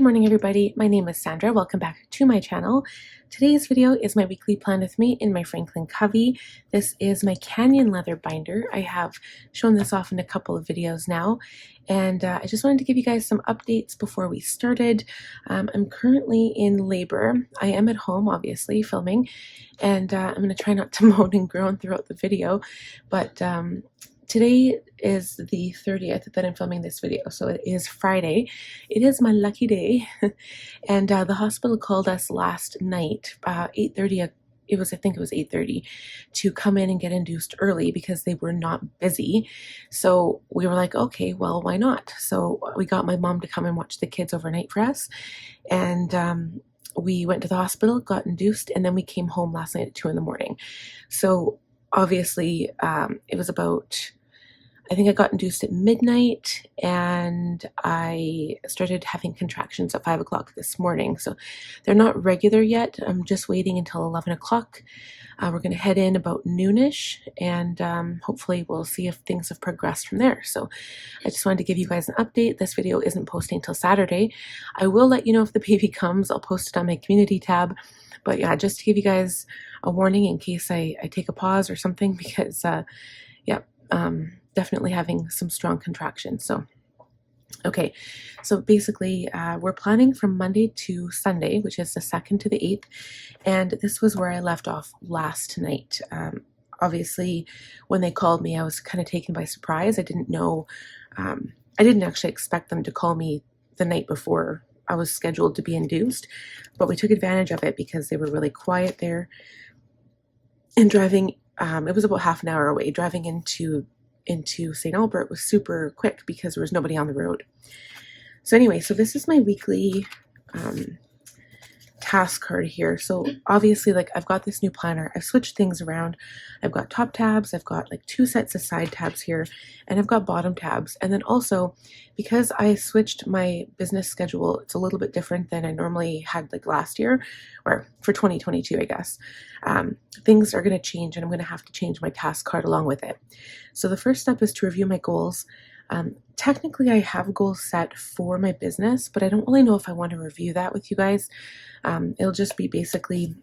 morning everybody, my name is Sandra. Welcome back to my channel. Today's video is my weekly plan with me in my Franklin Covey. This is my Canyon leather binder. I have shown this off in a couple of videos now, and I just wanted to give you guys some updates before we started. I'm currently in labor. I am at home, obviously, filming, and I'm going to try not to moan and groan throughout the video, but today is the 30th that I'm filming this video, so it is Friday. It is my lucky day, and the hospital called us last night, 8:30. I think it was 8:30, to come in and get induced early because they were not busy. So we were like, okay, well, why not? So we got my mom to come and watch the kids overnight for us, and we went to the hospital, got induced, and then we came home last night at 2 in the morning. So obviously, it was about, I think I got induced at midnight, and I started having contractions at 5 o'clock this morning. So they're not regular yet. I'm just waiting until 11 o'clock. We're going to head in about noonish, and hopefully we'll see if things have progressed from there. So I just wanted to give you guys an update. This video isn't posting till Saturday. I will let you know if the baby comes. I'll post it on my community tab. But yeah, just to give you guys a warning in case I take a pause or something, because definitely having some strong contractions. So okay, so basically we're planning from Monday to Sunday, which is the 2nd to the 8th, and this was where I left off last night. Obviously, when they called me, I was kind of taken by surprise. I didn't know, I didn't actually expect them to call me the night before I was scheduled to be induced, but we took advantage of it because they were really quiet there. And driving, it was about half an hour away. Driving into St. Albert was super quick because there was nobody on the road. So anyway, so this is my weekly task card here. So obviously, like, I've got this new planner. I've switched things around. I've got top tabs. I've got like 2 sets of side tabs here, and I've got bottom tabs. And then also, because I switched my business schedule, it's a little bit different than I normally had like last year, or for 2022, I guess. Things are going to change, and I'm going to have to change my task card along with it. So the first step is to review my goals. Technically, I have goals set for my business, but I don't really know if I want to review that with you guys. It'll just be basically,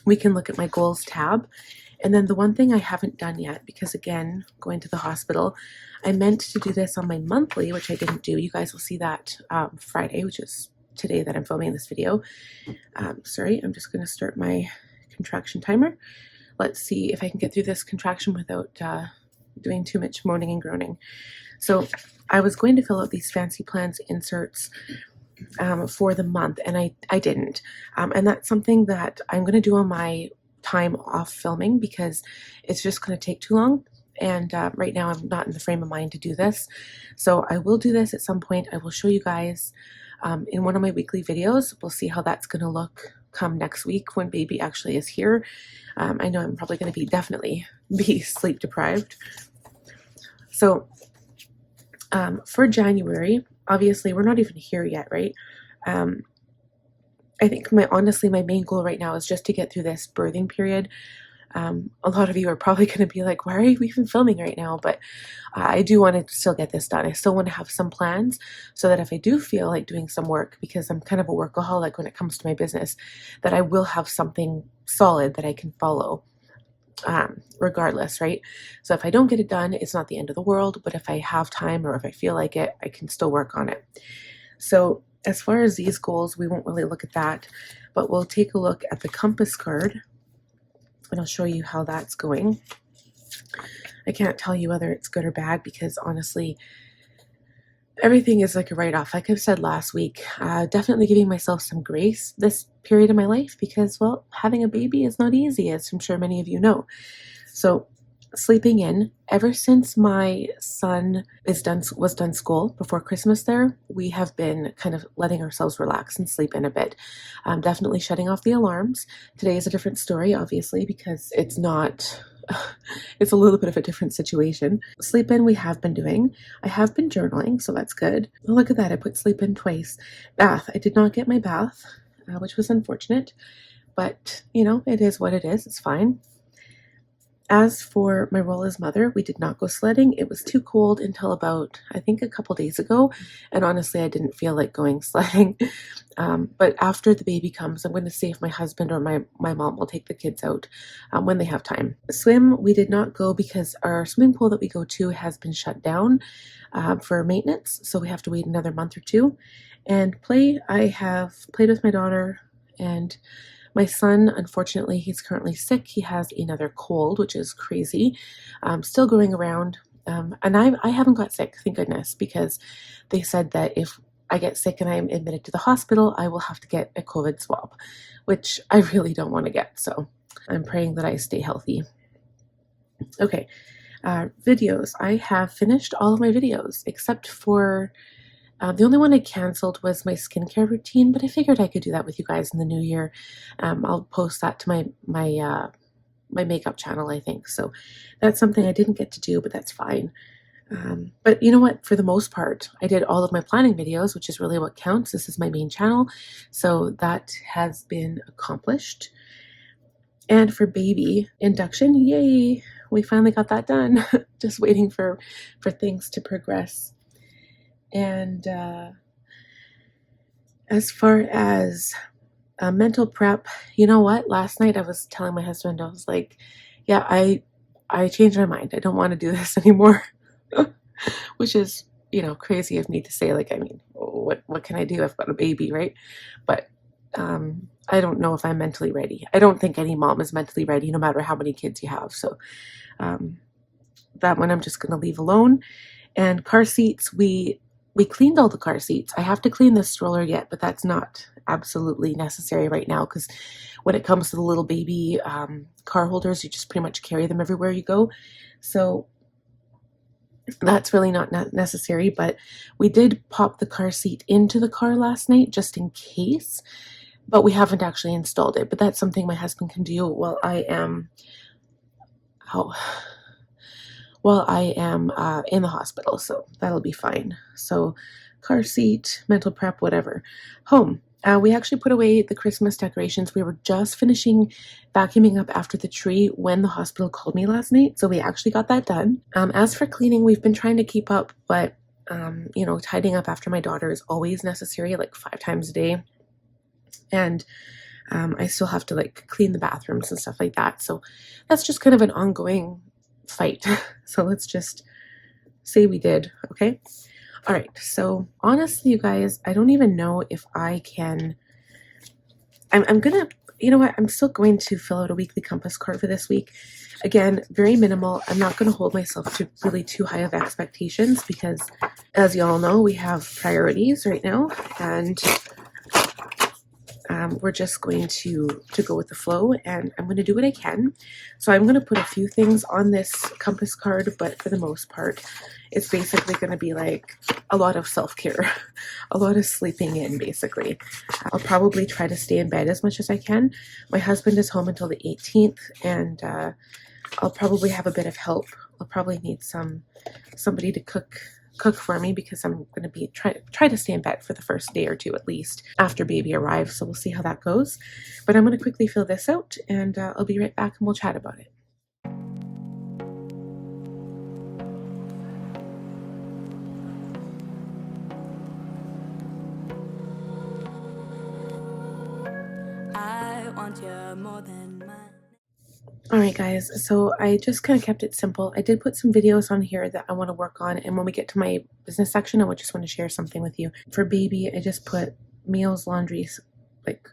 we can look at my goals tab. And then the one thing I haven't done yet, because again, going to the hospital, I meant to do this on my monthly, which I didn't do. You guys will see that Friday, which is today that I'm filming this video. Sorry, I'm just going to start my contraction timer. Let's see if I can get through this contraction without doing too much moaning and groaning. So I was going to fill out these fancy plans inserts for the month, and I didn't. And that's something that I'm going to do on my time off filming because it's just going to take too long. And right now I'm not in the frame of mind to do this. So I will do this at some point. I will show you guys in one of my weekly videos. We'll see how that's going to look come next week when baby actually is here. I know I'm probably going to definitely be sleep deprived. So for January, obviously we're not even here yet, right? I think honestly my main goal right now is just to get through this birthing period. A lot of you are probably going to be like, why are you even filming right now? But I do want to still get this done. I still want to have some plans so that if I do feel like doing some work, because I'm kind of a workaholic when it comes to my business, that I will have something solid that I can follow regardless, right? So if I don't get it done, it's not the end of the world, but if I have time or if I feel like it, I can still work on it. So as far as these goals, we won't really look at that, but we'll take a look at the compass card, and I'll show you how that's going. I can't tell you whether it's good or bad because honestly, everything is like a write-off. Like I've said last week, definitely giving myself some grace this period of my life because, well, having a baby is not easy, as I'm sure many of you know. So sleeping in, ever since my son was done school before Christmas there, we have been kind of letting ourselves relax and sleep in a bit. Definitely shutting off the alarms. Today is a different story, obviously, because it's a little bit of a different situation. Sleep in we have been doing. I have been journaling, so that's good. Oh, look at that, I put sleep in twice. Bath, I did not get my bath, which was unfortunate, but you know, it is what it is, it's fine. As for my role as mother, we did not go sledding. It was too cold until about, I think, a couple days ago. And honestly, I didn't feel like going sledding. But after the baby comes, I'm going to see if my husband or my mom will take the kids out when they have time. Swim, we did not go because our swimming pool that we go to has been shut down for maintenance. So we have to wait another month or two. And play, I have played with my daughter, and my son, unfortunately, he's currently sick. He has another cold, which is crazy. Still going around. And I haven't got sick, thank goodness, because they said that if I get sick and I'm admitted to the hospital, I will have to get a COVID swab, which I really don't want to get. So I'm praying that I stay healthy. Okay, videos. I have finished all of my videos except for the only one I canceled was my skincare routine, but I figured I could do that with you guys in the new year. I'll post that to my makeup channel, I think. So that's something I didn't get to do, but that's fine. But you know what? For the most part, I did all of my planning videos, which is really what counts. This is my main channel, so that has been accomplished. And for baby induction, yay! We finally got that done. Just waiting for things to progress. And as far as mental prep, you know what? Last night I was telling my husband, I was like, yeah, I changed my mind. I don't want to do this anymore. Which is, crazy of me to say. Like, I mean, what can I do? I've got a baby, right? But I don't know if I'm mentally ready. I don't think any mom is mentally ready, no matter how many kids you have. So that one I'm just going to leave alone. And car seats, we cleaned all the car seats. I have to clean the stroller yet, but that's not absolutely necessary right now, because when it comes to the little baby car holders, you just pretty much carry them everywhere you go. So that's really not necessary, but we did pop the car seat into the car last night just in case, but we haven't actually installed it. But that's something my husband can do while I am in the hospital, so that'll be fine. So car seat, mental prep, whatever. Home. We actually put away the Christmas decorations. We were just finishing vacuuming up after the tree when the hospital called me last night, so we actually got that done. As for cleaning, we've been trying to keep up, but tidying up after my daughter is always necessary, like 5 times a day. And I still have to clean the bathrooms and stuff like that. So that's just kind of an ongoing fight. So let's just say we did, okay? All right, so honestly, you guys, I don't even know if I can, I'm gonna, you know what, I'm still going to fill out a weekly compass card for this week. Again, very minimal. I'm not going to hold myself to really too high of expectations because, as you all know, we have priorities right now, and we're just going to go with the flow, and I'm going to do what I can. So I'm going to put a few things on this compass card, but for the most part, it's basically going to be like a lot of self-care, a lot of sleeping in, basically. I'll probably try to stay in bed as much as I can. My husband is home until the 18th, and I'll probably have a bit of help. I'll probably need somebody to cook for me, because I'm going to be try to stay in bed for the first day or two at least after baby arrives. So we'll see how that goes. But I'm going to quickly fill this out, and I'll be right back and we'll chat about it. I want you more than mine. Alright guys, so I just kind of kept it simple. I did put some videos on here that I want to work on, and when we get to my business section, I just want to share something with you. For baby, I just put meals, laundry,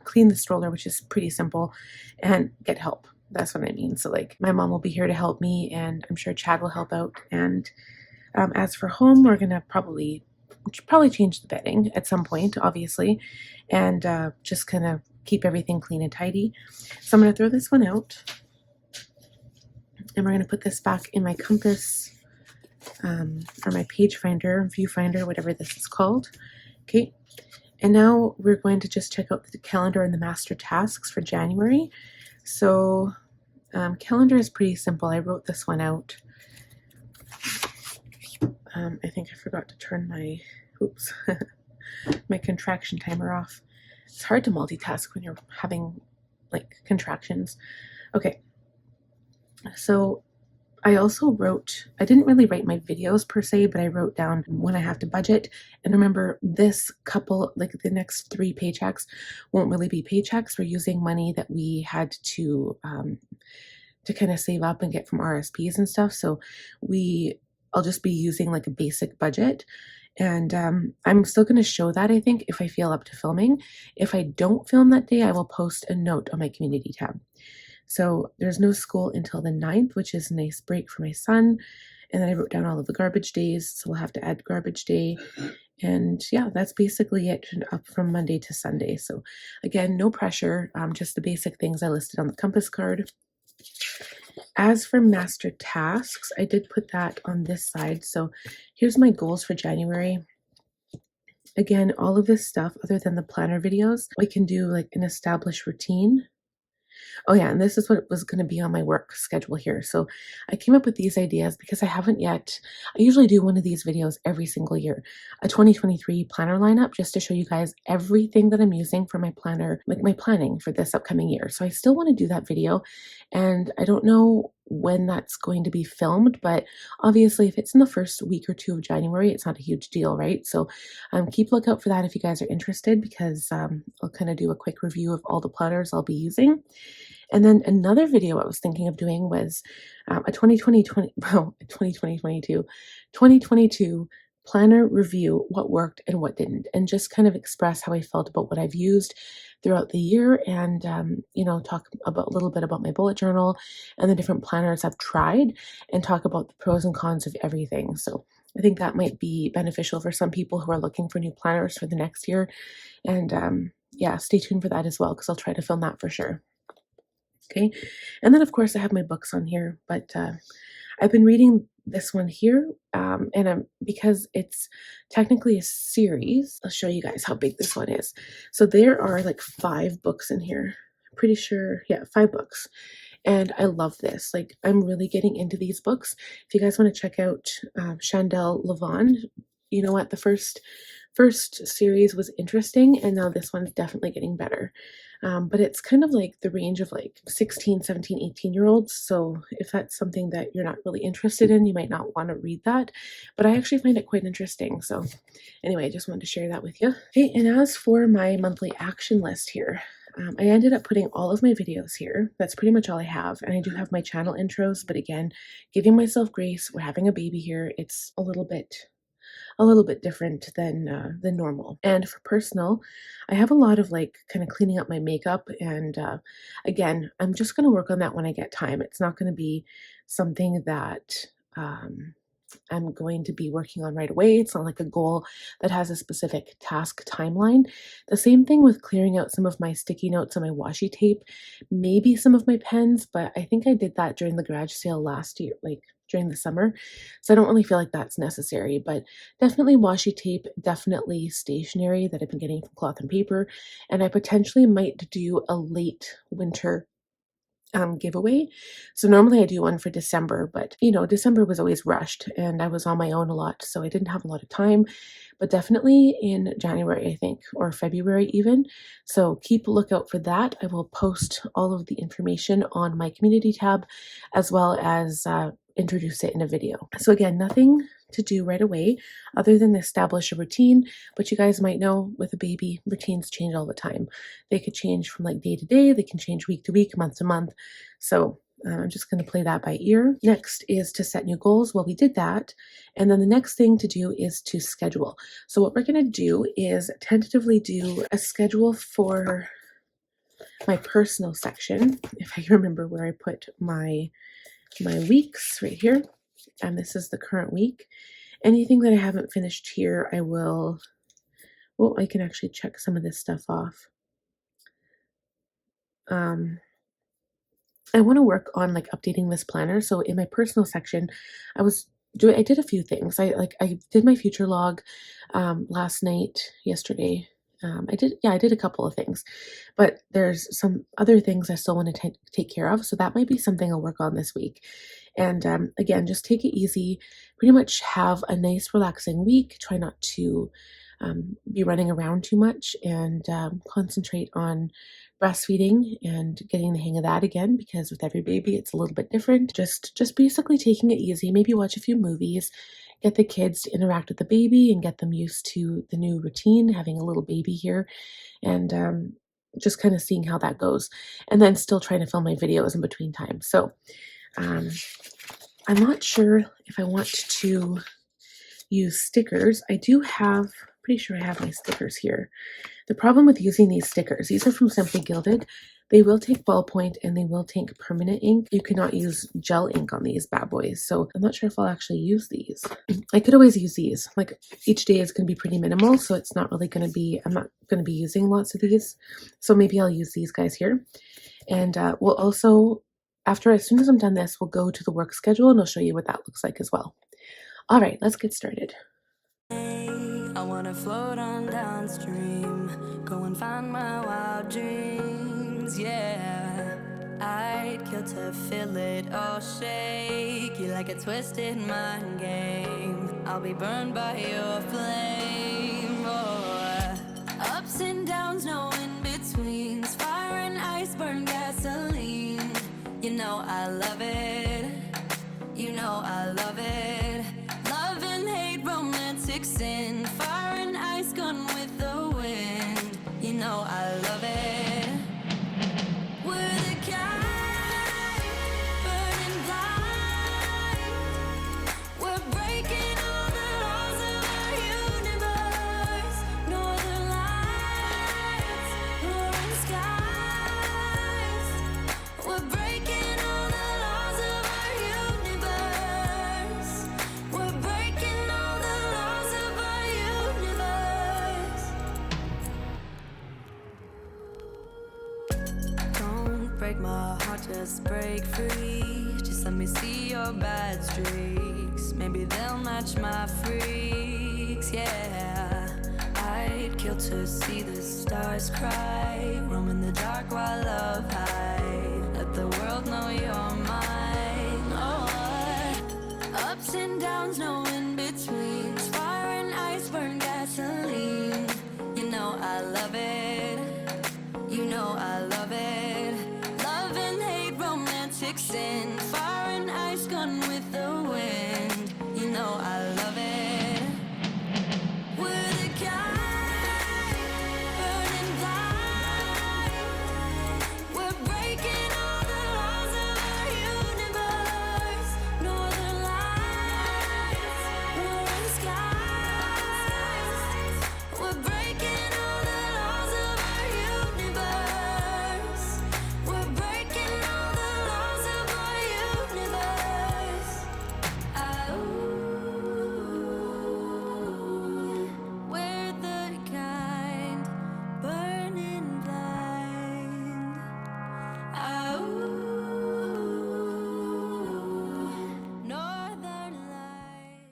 clean the stroller, which is pretty simple, and get help. That's what I mean. So my mom will be here to help me, and I'm sure Chad will help out. And as for home, we're gonna probably change the bedding at some point, obviously, and just kind of keep everything clean and tidy. So I'm gonna throw this one out. And we're going to put this back in my compass, or my page finder, viewfinder, whatever this is called. Okay. And now we're going to just check out the calendar and the master tasks for January. So calendar is pretty simple. I wrote this one out. I think I forgot to turn my, my contraction timer off. It's hard to multitask when you're having contractions. Okay. So I also wrote, I didn't really write my videos per se, but I wrote down when I have to budget. And remember, this couple, like the next 3 paychecks, won't really be paychecks. We're using money that we had to kind of save up and get from RSPs and stuff. So I'll just be using like a basic budget. And I'm still going to show that, I think, if I feel up to filming. If I don't film that day, I will post a note on my community tab. So there's no school until the 9th, which is a nice break for my son. And then I wrote down all of the garbage days, so we'll have to add garbage day. And yeah, that's basically it, up from Monday to Sunday. So again, no pressure, just the basic things I listed on the compass card. As for master tasks, I did put that on this side. So here's my goals for January. Again, all of this stuff, other than the planner videos, we can do like an established routine. Oh yeah, and this is what was going to be on my work schedule here. So I came up with these ideas because I haven't yet. I usually do one of these videos every single year, a 2023 planner lineup, just to show you guys everything that I'm using for my planner, like my planning for this upcoming year. So I still want to do that video, and I don't know when that's going to be filmed, but obviously if it's in the first week or two of January, it's not a huge deal, right? So keep a lookout for that if you guys are interested, because I'll kind of do a quick review of all the planners I'll be using. And then another video I was thinking of doing was a 2022 planner review, what worked and what didn't, and just kind of express how I felt about what I've used throughout the year, and talk about a little bit about my bullet journal and the different planners I've tried, and talk about the pros and cons of everything. So I think that might be beneficial for some people who are looking for new planners for the next year. And yeah, stay tuned for that as well, because I'll try to film that for sure. Okay, and then of course I have my books on here, but I've been reading this one here, and because it's technically a series, I'll show you guys how big this one is. So there are like 5 books in here. I'm pretty sure, yeah, 5 books. And I love this. Like, I'm really getting into these books. If you guys want to check out Chandel Levon, you know what? The first series was interesting, and now this one's definitely getting better. But it's kind of like the range of like 16, 17, 18-year-olds. So if that's something that you're not really interested in, you might not want to read that. But I actually find it quite interesting. So anyway, I just wanted to share that with you. Okay, and as for my monthly action list here, I ended up putting all of my videos here. That's pretty much all I have. And I do have my channel intros, but again, giving myself grace. We're having a baby here. It's a little bit different than normal. And for personal, I have a lot of like kind of cleaning up my makeup, and again, I'm just going to work on that when I get time. It's not going to be something that I'm going to be working on right away. It's not like a goal that has a specific task timeline. The same thing with clearing out some of my sticky notes and my washi tape, maybe some of my pens, but I think I did that during the garage sale last year, like during the summer. So I don't really feel like that's necessary, but definitely washi tape, definitely stationery that I've been getting from Cloth and Paper. And I potentially might do a late winter giveaway. So normally I do one for December, but December was always rushed and I was on my own a lot, so I didn't have a lot of time. But definitely in January, I think, or February even. So keep a lookout for that. I will post all of the information on my community tab, as well as introduce it in a video. So again, nothing to do right away other than establish a routine, but you guys might know with a baby, routines change all the time. They could change from like day to day, they can change week to week, month to month. So I'm just going to play that by ear. Next is to set new goals. Well, we did that. And then the next thing to do is to schedule. So what we're going to do is tentatively do a schedule for my personal section. If I remember where I put my weeks, right here. And this is the current week. Anything that I haven't finished here, I will, well, I can actually check some of this stuff off. I want to work on like updating this planner. So in my personal section, I did a few things. I did my future log last night, yesterday. I did a couple of things, but there's some other things I still want to take care of. So that might be something I'll work on this week. And again, just take it easy, pretty much have a nice relaxing week. Try not to be running around too much, and concentrate on breastfeeding and getting the hang of that again, because with every baby it's a little bit different. Just basically taking it easy, maybe watch a few movies, get the kids to interact with the baby and get them used to the new routine, having a little baby here, and just kind of seeing how that goes, and then still trying to film my videos in between times. So I'm not sure if I want to use stickers. I do have, pretty sure I have my stickers here. The problem with using these stickers, these are from Simply Gilded. They will take ballpoint and they will take permanent ink. You cannot use gel ink on these bad boys. So I'm not sure if I'll actually use these. I could always use these. Like, each day is going to be pretty minimal, so it's not really going to be, I'm not going to be using lots of these. So maybe I'll use these guys here. And we'll also, as soon as I'm done this, we'll go to the work schedule and I'll show you what that looks like as well. All right, let's get started. I wanna float on downstream, go and find my wild dreams, yeah. I'd kill to feel it all shake you like a twisted mind game. I'll be burned by your flame, oh. Ups and downs, no in-betweens, fire and ice, burn gasoline. You know I love it, you know I love it. Love and hate, romantic sin, fire and ice, gone with the wind. You know I love it. We're the kind, burning blind. We're breaking all the laws of our universe. Northern lights, roaring skies. We're breaking all the laws of our universe. We're breaking all the laws of our universe. Don't break my heart, just break free. Just let me see your bad streaks. Maybe they'll match my freaks, yeah. I'd kill to see the stars cry. Roam in the dark while love hide. Let the world know you're mine, oh. Ups and downs, no in-betweens, fire and ice, burn gasoline. You know I love it, you know I love it. Love and hate, romantic sin, fire and ice, gone with the wind. You know I love it. We're the kind, burning blind. We're breaking all the laws of our universe. Northern lights, roaring skies. We're breaking all the laws of our universe. We're breaking all the laws of our universe. We're the kind, burning blind. Northern light.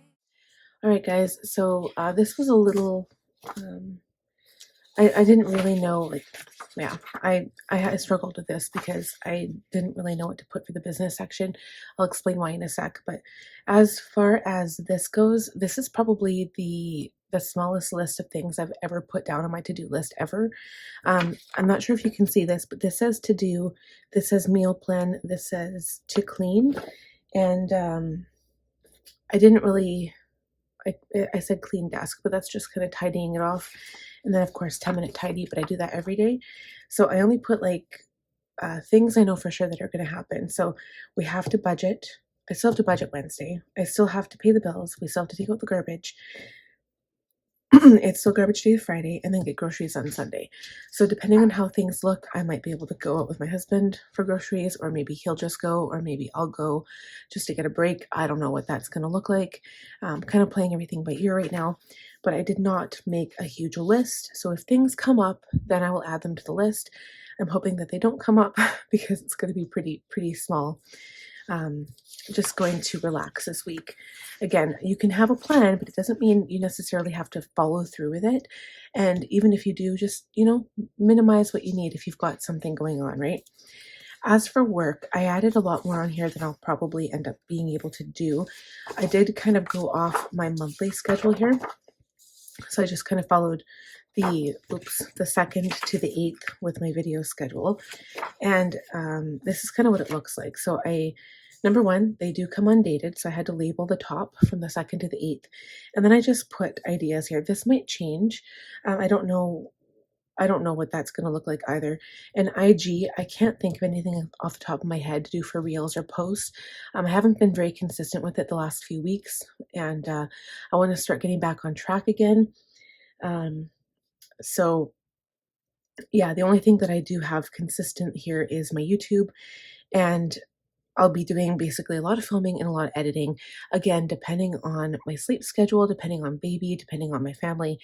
All right, guys, so this was a little, I didn't really know, like, yeah, I struggled with this because I didn't really know what to put for the business section. I'll explain why in a sec, but as far as this goes, this is probably the smallest list of things I've ever put down on my to-do list ever. I'm not sure if you can see this, but this says to do, this says meal plan, this says to clean, and I didn't really, I said clean desk, but that's just kind of tidying it off. And then of course 10-minute tidy, but I do that every day. So I only put like things I know for sure that are going to happen. So we have to budget. I still have to budget Wednesday. I still have to pay the bills. We still have to take out the garbage. It's still garbage day Friday, and then get groceries on Sunday. So depending on how things look, I might be able to go out with my husband for groceries, or maybe he'll just go, or maybe I'll go just to get a break. I don't know what that's going to look like. Kind of playing everything by ear right now, but I did not make a huge list. So if things come up, then I will add them to the list. I'm hoping that they don't come up because it's going to be pretty small. Just going to relax this week. Again, you can have a plan, but it doesn't mean you necessarily have to follow through with it. And even if you do, just, minimize what you need if you've got something going on, right? As for work, I added a lot more on here than I'll probably end up being able to do. I did kind of go off my monthly schedule here. So I just kind of followed the 2nd to the 8th with my video schedule. And this is kind of what it looks like. So number one, they do come undated. So I had to label the top from the 2nd to the 8th. And then I just put ideas here. This might change. I don't know what that's going to look like either. And IG, I can't think of anything off the top of my head to do for reels or posts. I haven't been very consistent with it the last few weeks, and I want to start getting back on track again. So yeah, the only thing that I do have consistent here is my YouTube, and I'll be doing basically a lot of filming and a lot of editing, again, depending on my sleep schedule, depending on baby, depending on my family,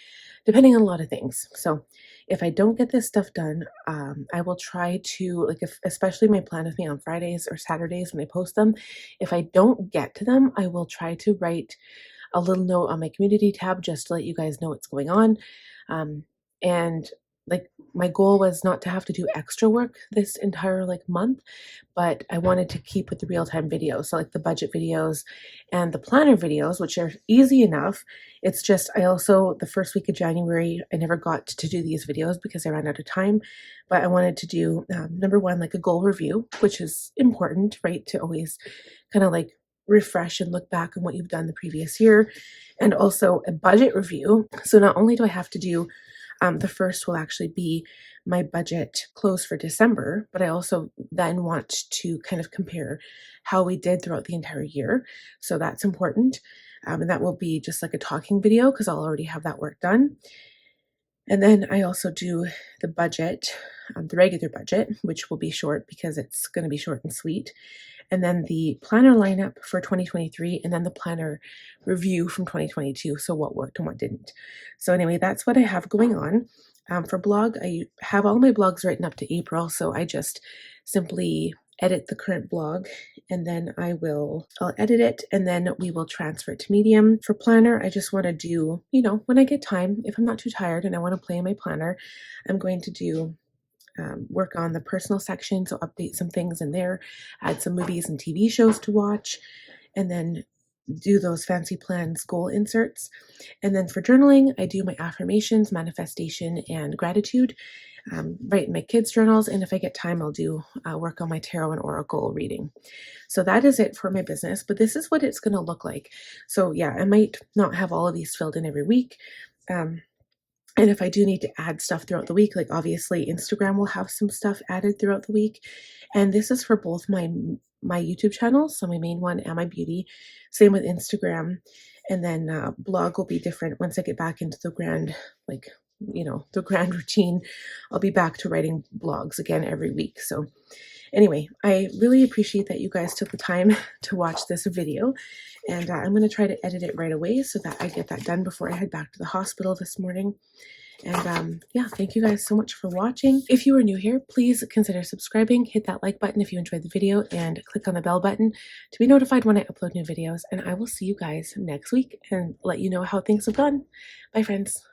depending on a lot of things. So if I don't get this stuff done, I will try to, like, especially my plan with me on Fridays or Saturdays when I post them, if I don't get to them, I will try to write a little note on my community tab just to let you guys know what's going on. And like, my goal was not to have to do extra work this entire month, but I wanted to keep with the real-time videos. So like the budget videos and the planner videos, which are easy enough. It's just, I also, the first week of January, I never got to do these videos because I ran out of time, but I wanted to do, number one, like a goal review, which is important, right? To always kind of like refresh and look back on what you've done the previous year, and also a budget review. So not only do I have to do, the first will actually be my budget close for December, but I also then want to kind of compare how we did throughout the entire year. So that's important. And that will be just like a talking video because I'll already have that work done. And then I also do the budget, the regular budget, which will be short because it's going to be short and sweet. And then the planner lineup for 2023, and then the planner review from 2022. So what worked and what didn't. So anyway, that's what I have going on. For blog, I have all my blogs written up to April. So I just simply edit the current blog, and then I'll edit it, and then we will transfer it to Medium. For planner, I just want to do, when I get time, if I'm not too tired and I want to play in my planner, I'm going to do work on the personal section, so update some things in there, add some movies and TV shows to watch, and then do those fancy plans goal inserts. And then for journaling, I do my affirmations, manifestation, and gratitude, write in my kids' journals, and if I get time, I'll do work on my tarot and oracle reading. So that is it for my business, but this is what it's going to look like. So yeah, I might not have all of these filled in every week. And if I do need to add stuff throughout the week, like obviously Instagram will have some stuff added throughout the week. And this is for both my YouTube channels, so my main one and my beauty. Same with Instagram. And then blog will be different once I get back into the grand, the grand routine. I'll be back to writing blogs again every week. So anyway, I really appreciate that you guys took the time to watch this video, and I'm going to try to edit it right away so that I get that done before I head back to the hospital this morning. And yeah, thank you guys so much for watching. If you are new here, please consider subscribing, hit that like button if you enjoyed the video, and click on the bell button to be notified when I upload new videos. And I will see you guys next week and let you know how things have gone. Bye, friends.